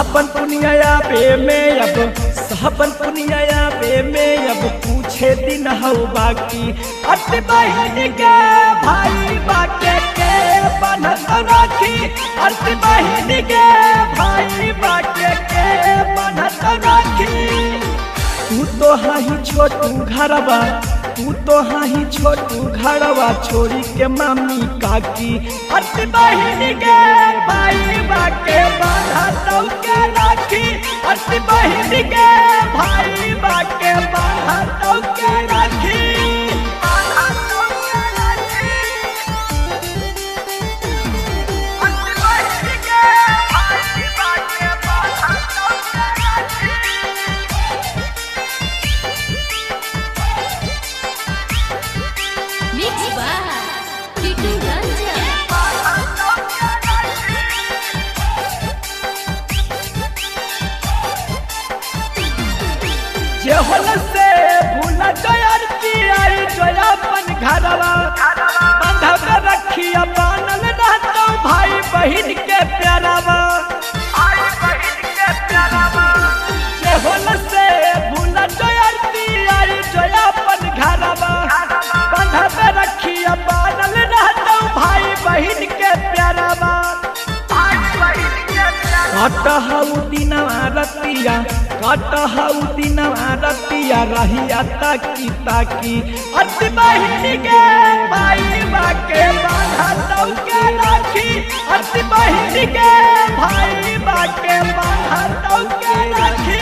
सहपन पुनिया बे में अब सहपन पुनिया बे में अब पूछे दिन हो बाकी अति बहन के भाई बाके के बनत राखी अति बहन के भाई बाके के बनत राखी। तू तो हाही छोटू घरवा तू तो हाही छोटू घरवा छोड़ी के मम्मी काकी अति बहन के भाई बाके बनत के राखी अति बहन के भाई बाके बनत के राखी। जेहल से भूला जयरती आई जोयापन घरवा बंधव रखिया बानल रहता भाई बहन के प्यारावा जेहल से भूला जयरती आई जोयापन घरवा बंधव रखिया बानल रहता भाई बहन के प्यारावा। कटहु दिनवा रतिया कटहु दिनवा रतिया रहिया ताकी ताकी अति बहन के भाई बाके बनत के राखी अति बहन के भाई बाके बनत के राखी।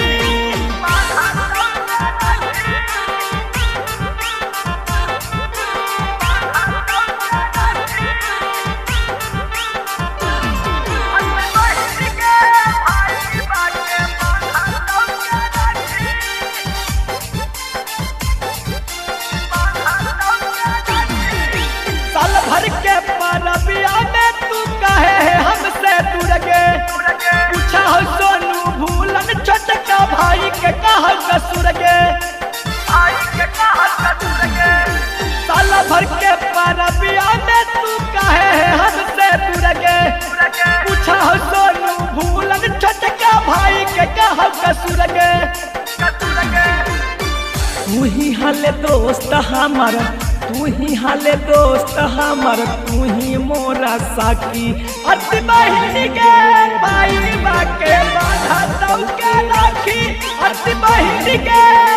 भर के परबिया में तू कहे है हमसे दूर गे पूछा हो सोनू भूलन छोटका भाई के कहा कसूर गे साल भर के परबिया में तू कहे है हमसे दूर गे पूछा हो सोनू भूलन छोटका भाई के कहा कसूर गे। तू ही हाले दोस्त हमारा तू ही हाले दोस्त हमर तू ही मोरा साकी अति बहन के भाई बाके बनत के राखी अति बहन के